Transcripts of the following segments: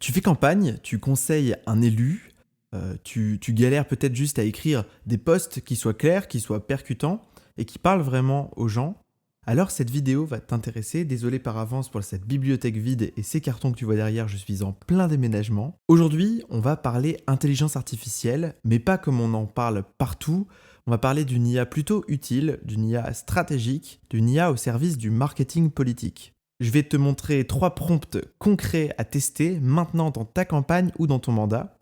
Tu fais campagne, tu conseilles un élu, tu galères peut-être juste à écrire des posts qui soient clairs, qui soient percutants et qui parlent vraiment aux gens. Alors cette vidéo va t'intéresser. Désolé par avance pour cette bibliothèque vide et ces cartons que tu vois derrière, je suis en plein déménagement. Aujourd'hui, on va parler intelligence artificielle, mais pas comme on en parle partout. On va parler d'une IA plutôt utile, d'une IA stratégique, d'une IA au service du marketing politique. Je vais te montrer 3 prompts concrets à tester maintenant dans ta campagne ou dans ton mandat.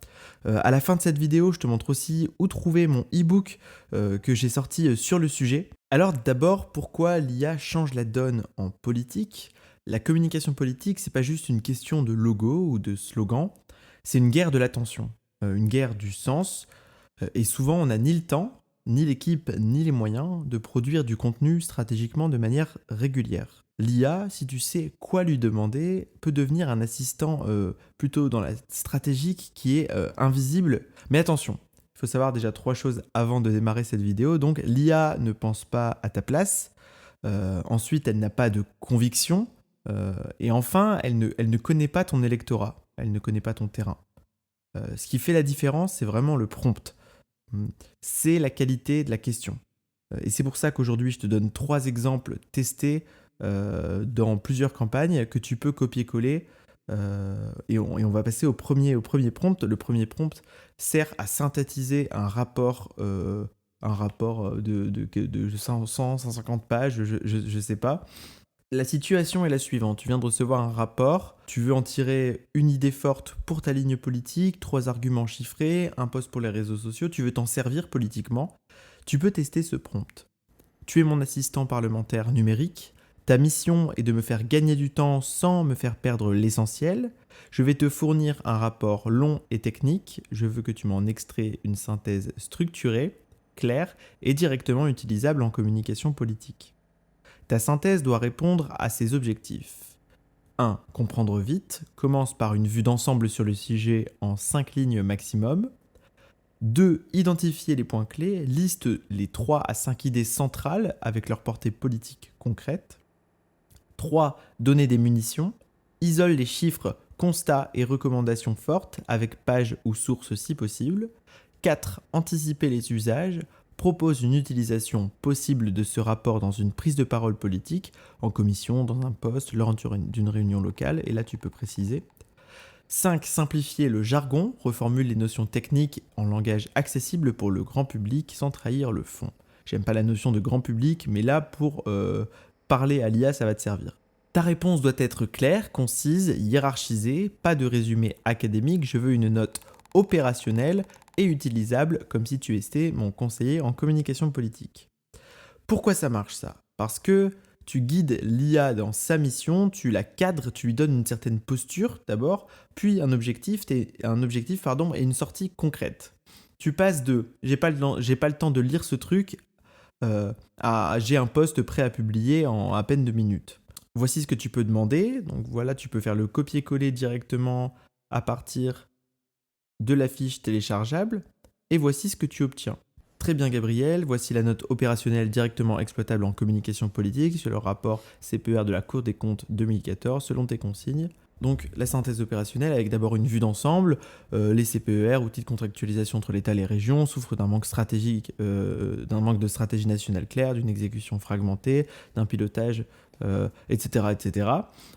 À la fin de cette vidéo, je te montre aussi où trouver mon e-book que j'ai sorti sur le sujet. Alors d'abord, pourquoi l'IA change la donne en politique? La communication politique, c'est pas juste une question de logo ou de slogan, c'est une guerre de l'attention, une guerre du sens, et souvent on n'a ni le temps, ni l'équipe, ni les moyens de produire du contenu stratégiquement de manière régulière. L'IA, si tu sais quoi lui demander, peut devenir un assistant plutôt dans la stratégique qui est invisible. Mais attention, il faut savoir déjà 3 choses avant de démarrer cette vidéo. Donc l'IA ne pense pas à ta place. Ensuite, elle n'a pas de conviction. Et enfin, elle ne connaît pas ton électorat. Elle ne connaît pas ton terrain. Ce qui fait la différence, c'est vraiment le prompt. C'est la qualité de la question. Et c'est pour ça qu'aujourd'hui, je te donne 3 exemples testés dans plusieurs campagnes que tu peux copier-coller. Et on va passer au premier prompt. Le premier prompt sert à synthétiser un rapport de 500, 150 pages, je sais pas. La situation est la suivante. Tu viens de recevoir un rapport, tu veux en tirer une idée forte pour ta ligne politique, 3 arguments chiffrés, un post pour les réseaux sociaux, tu veux t'en servir politiquement. Tu peux tester ce prompt. Tu es mon assistant parlementaire numérique. Ta mission est de me faire gagner du temps sans me faire perdre l'essentiel. Je vais te fournir un rapport long et technique. Je veux que tu m'en extrais une synthèse structurée, claire et directement utilisable en communication politique. Ta synthèse doit répondre à ces objectifs. 1. Comprendre vite. Commence par une vue d'ensemble sur le sujet en 5 lignes maximum. 2. Identifier les points clés. Liste les 3 à 5 idées centrales avec leur portée politique concrète. 3. Donner des munitions. Isole les chiffres, constats et recommandations fortes avec page ou source si possible. 4. Anticiper les usages. Propose une utilisation possible de ce rapport dans une prise de parole politique, en commission, dans un poste, lors d'une réunion locale, et là tu peux préciser. 5. Simplifier le jargon, reformule les notions techniques en langage accessible pour le grand public sans trahir le fond. J'aime pas la notion de grand public, mais là pour parler à l'IA ça va te servir. Ta réponse doit être claire, concise, hiérarchisée, pas de résumé académique, je veux une note opérationnelle et utilisable comme si tu étais mon conseiller en communication politique. Pourquoi ça marche ça? Parce que tu guides l'IA dans sa mission, tu la cadres, tu lui donnes une certaine posture d'abord, puis un objectif et une sortie concrète. Tu passes de j'ai pas le temps de lire ce truc à j'ai un post prêt à publier en à peine 2 minutes. Voici ce que tu peux demander. Donc voilà, tu peux faire le copier-coller directement à partir de la fiche téléchargeable. Et voici ce que tu obtiens. Très bien Gabriel, voici la note opérationnelle directement exploitable en communication politique sur le rapport CPER de la Cour des comptes 2014 selon tes consignes. Donc la synthèse opérationnelle avec d'abord une vue d'ensemble, les CPER, outils de contractualisation entre l'État et les régions, souffrent d'un manque stratégique, d'un manque de stratégie nationale claire, d'une exécution fragmentée, d'un pilotage, etc., etc.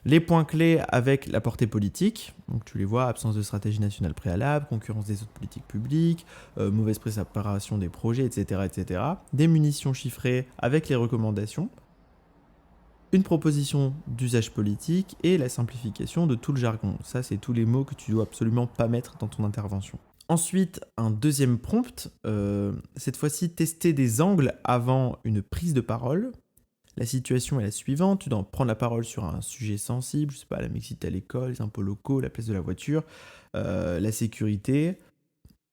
Les points clés avec la portée politique, donc tu les vois, absence de stratégie nationale préalable, concurrence des autres politiques publiques, mauvaise préparation des projets, etc., etc. Des munitions chiffrées avec les recommandations, une proposition d'usage politique et la simplification de tout le jargon. Ça, c'est tous les mots que tu dois absolument pas mettre dans ton intervention. Ensuite, un deuxième prompt, cette fois-ci tester des angles avant une prise de parole. La situation est la suivante, tu dois prendre la parole sur un sujet sensible, je sais pas, la mixité à l'école, les impôts locaux, la place de la voiture, la sécurité.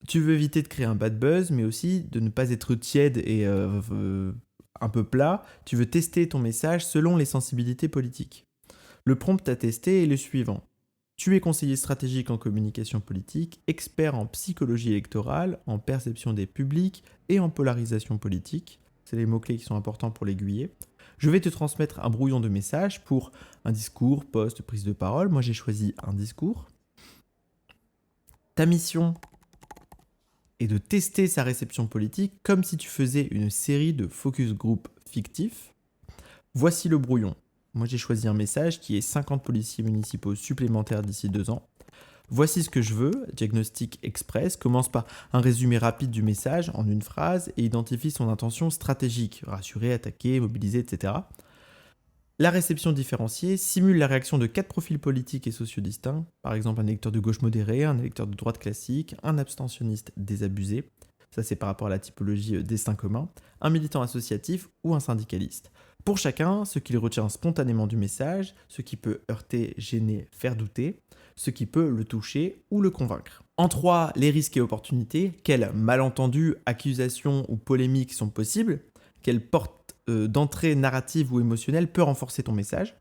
Tu veux éviter de créer un bad buzz, mais aussi de ne pas être tiède et un peu plat. Tu veux tester ton message selon les sensibilités politiques. Le prompt à tester est le suivant. Tu es conseiller stratégique en communication politique, expert en psychologie électorale, en perception des publics et en polarisation politique. C'est les mots-clés qui sont importants pour l'aiguiller. Je vais te transmettre un brouillon de message pour un discours, post, prise de parole. Moi, j'ai choisi un discours. Ta mission est de tester sa réception politique comme si tu faisais une série de focus group fictifs. Voici le brouillon. Moi, j'ai choisi un message qui est 50 policiers municipaux supplémentaires d'ici 2 ans. Voici ce que je veux. Diagnostic Express commence par un résumé rapide du message en une phrase et identifie son intention stratégique, rassurer, attaquer, mobiliser, etc. La réception différenciée simule la réaction de 4 profils politiques et sociaux distincts, par exemple un électeur de gauche modéré, un électeur de droite classique, un abstentionniste désabusé, ça c'est par rapport à la typologie destin commun, un militant associatif ou un syndicaliste. Pour chacun, ce qu'il retient spontanément du message, ce qui peut heurter, gêner, faire douter, ce qui peut le toucher ou le convaincre. En 3, les risques et opportunités, quels malentendus, accusations ou polémiques sont possibles, quelles portes d'entrée narrative ou émotionnelle peut renforcer ton message.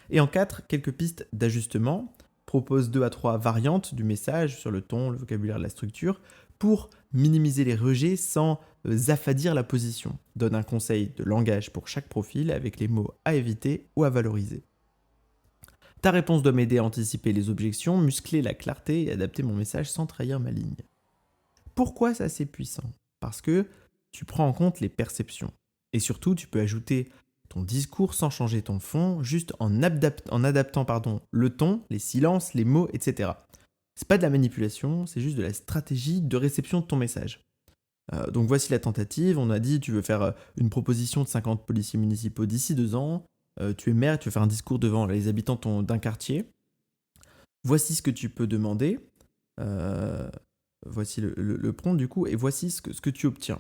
Et en 4, quelques pistes d'ajustement. Propose 2 à 3 variantes du message sur le ton, le vocabulaire, la structure, pour minimiser les rejets sans affadir la position. Donne un conseil de langage pour chaque profil avec les mots à éviter ou à valoriser. Ta réponse doit m'aider à anticiper les objections, muscler la clarté et adapter mon message sans trahir ma ligne. Pourquoi ça c'est puissant ? Parce que tu prends en compte les perceptions. Et surtout, tu peux ajouter ton discours sans changer ton fond, juste en adaptant le ton, les silences, les mots, etc. C'est pas de la manipulation, c'est juste de la stratégie de réception de ton message. Donc voici la tentative. On a dit tu veux faire une proposition de 50 policiers municipaux d'ici 2 ans. Tu es maire, tu veux faire un discours devant les habitants d'un quartier. Voici ce que tu peux demander. Voici le prompt du coup, et voici ce que tu obtiens.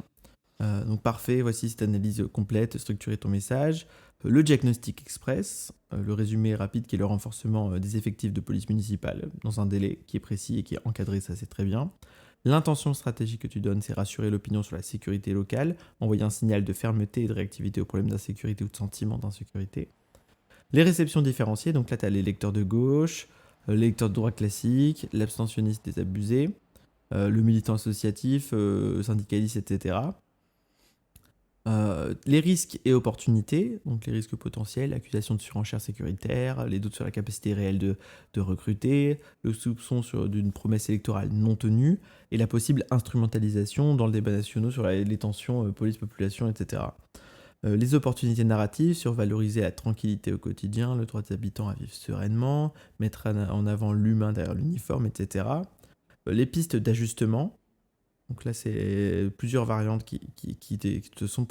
Donc parfait, voici cette analyse complète, structurer ton message. Le diagnostic express, le résumé rapide qui est le renforcement des effectifs de police municipale dans un délai qui est précis et qui est encadré, ça c'est très bien. L'intention stratégique que tu donnes, c'est rassurer l'opinion sur la sécurité locale, envoyer un signal de fermeté et de réactivité aux problèmes d'insécurité ou de sentiment d'insécurité. Les réceptions différenciées, donc là tu as les lecteurs de gauche, les lecteurs de droite classique, l'abstentionniste désabusé, le militant associatif, syndicaliste, etc. Les risques et opportunités, donc les risques potentiels, accusation de surenchère sécuritaire, les doutes sur la capacité réelle de recruter, le soupçon d'une promesse électorale non tenue, et la possible instrumentalisation dans le débat national sur les tensions police-population, etc. Les opportunités narratives sur valoriser la tranquillité au quotidien, le droit des habitants à vivre sereinement, mettre en avant l'humain derrière l'uniforme, etc. Les pistes d'ajustement. Donc là, c'est plusieurs variantes qui te sont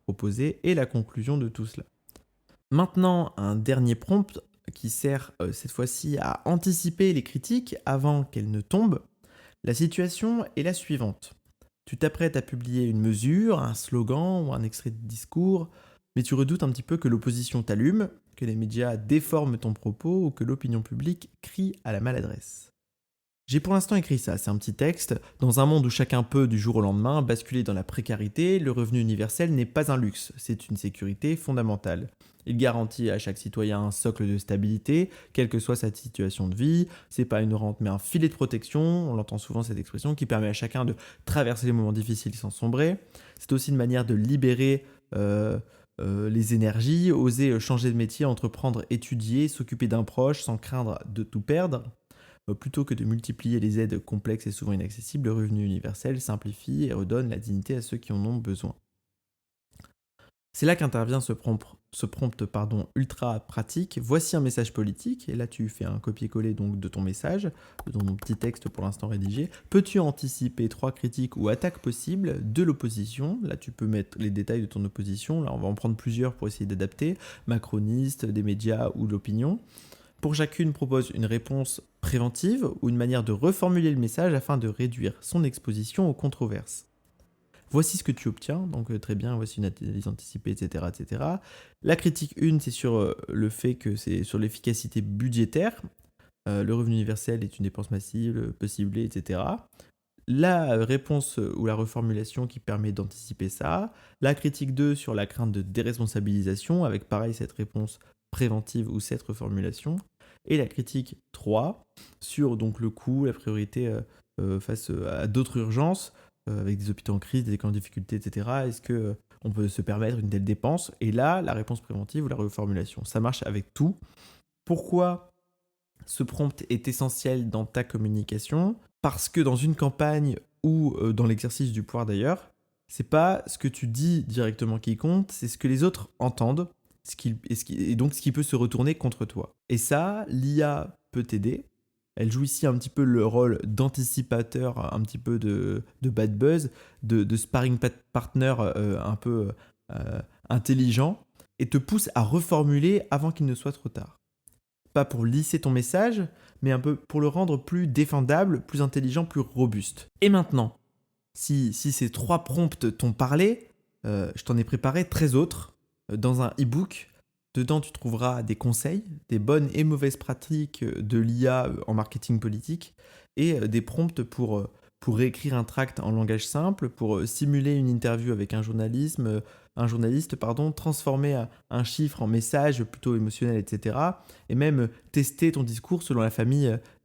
proposées et la conclusion de tout cela. Maintenant, un dernier prompt qui sert cette fois-ci à anticiper les critiques avant qu'elles ne tombent. La situation est la suivante. Tu t'apprêtes à publier une mesure, un slogan ou un extrait de discours, mais tu redoutes un petit peu que l'opposition t'allume, que les médias déforment ton propos ou que l'opinion publique crie à la maladresse. J'ai pour l'instant écrit ça, c'est un petit texte. Dans un monde où chacun peut, du jour au lendemain, basculer dans la précarité, le revenu universel n'est pas un luxe, c'est une sécurité fondamentale. Il garantit à chaque citoyen un socle de stabilité, quelle que soit sa situation de vie. C'est pas une rente, mais un filet de protection, on l'entend souvent cette expression, qui permet à chacun de traverser les moments difficiles sans sombrer. C'est aussi une manière de libérer les énergies, oser changer de métier, entreprendre, étudier, s'occuper d'un proche sans craindre de tout perdre. Plutôt que de multiplier les aides complexes et souvent inaccessibles, le revenu universel simplifie et redonne la dignité à ceux qui en ont besoin. C'est là qu'intervient ce prompt ultra pratique. Voici un message politique, et là tu fais un copier-coller donc de ton message, de ton petit texte pour l'instant rédigé. Peux-tu anticiper 3 critiques ou attaques possibles de l'opposition ? Là tu peux mettre les détails de ton opposition, là on va en prendre plusieurs pour essayer d'adapter, macronistes, des médias ou de l'opinion. Pour chacune, propose une réponse préventive ou une manière de reformuler le message afin de réduire son exposition aux controverses. Voici ce que tu obtiens, donc très bien, voici une analyse anticipée, etc. etc. La critique 1, c'est sur le fait que c'est sur l'efficacité budgétaire. Le revenu universel est une dépense massive, peu ciblée, etc. La réponse ou la reformulation qui permet d'anticiper ça. La critique 2 sur la crainte de déresponsabilisation, avec pareil cette réponse préventive ou cette reformulation. Et la critique 3 sur donc le coût, la priorité face à d'autres urgences, avec des hôpitaux en crise, des écoles en difficulté, etc. Est-ce qu'on peut se permettre une telle dépense ? Et là, la réponse préventive ou la reformulation. Ça marche avec tout. Pourquoi ce prompt est essentiel dans ta communication ? Parce que dans une campagne ou dans l'exercice du pouvoir d'ailleurs, c'est pas ce que tu dis directement qui compte, c'est ce que les autres entendent, et donc ce qui peut se retourner contre toi. Et ça, l'IA peut t'aider. Elle joue ici un petit peu le rôle d'anticipateur, un petit peu de bad buzz, de sparring partner un peu intelligent, et te pousse à reformuler avant qu'il ne soit trop tard. Pas pour lisser ton message, mais un peu pour le rendre plus défendable, plus intelligent, plus robuste. Et maintenant, si ces 3 prompts t'ont parlé, je t'en ai préparé 13 autres dans un e-book. Dedans, tu trouveras des conseils, des bonnes et mauvaises pratiques de l'IA en marketing politique et des prompts pour réécrire un tract en langage simple, pour simuler une interview avec un journaliste, transformer un chiffre en message plutôt émotionnel, etc. Et même tester ton discours selon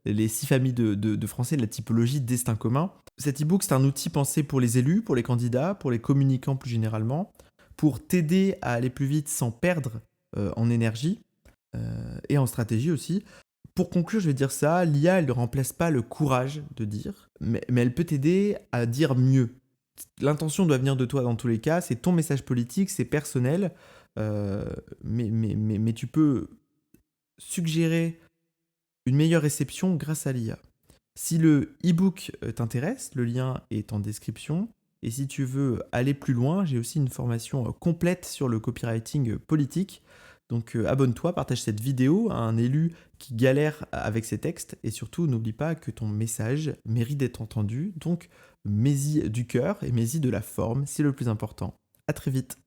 les 6 familles de français de la typologie destin commun. Cet e-book, c'est un outil pensé pour les élus, pour les candidats, pour les communicants plus généralement, pour t'aider à aller plus vite sans perdre en énergie et en stratégie aussi. Pour conclure, je vais dire ça, l'IA, elle ne remplace pas le courage de dire, mais elle peut t'aider à dire mieux. L'intention doit venir de toi dans tous les cas, c'est ton message politique, c'est personnel, mais tu peux suggérer une meilleure réception grâce à l'IA. Si le e-book t'intéresse, le lien est en description. Et si tu veux aller plus loin, j'ai aussi une formation complète sur le copywriting politique. Donc abonne-toi, partage cette vidéo à un élu qui galère avec ses textes. Et surtout, n'oublie pas que ton message mérite d'être entendu. Donc mets-y du cœur et mets-y de la forme, c'est le plus important. À très vite.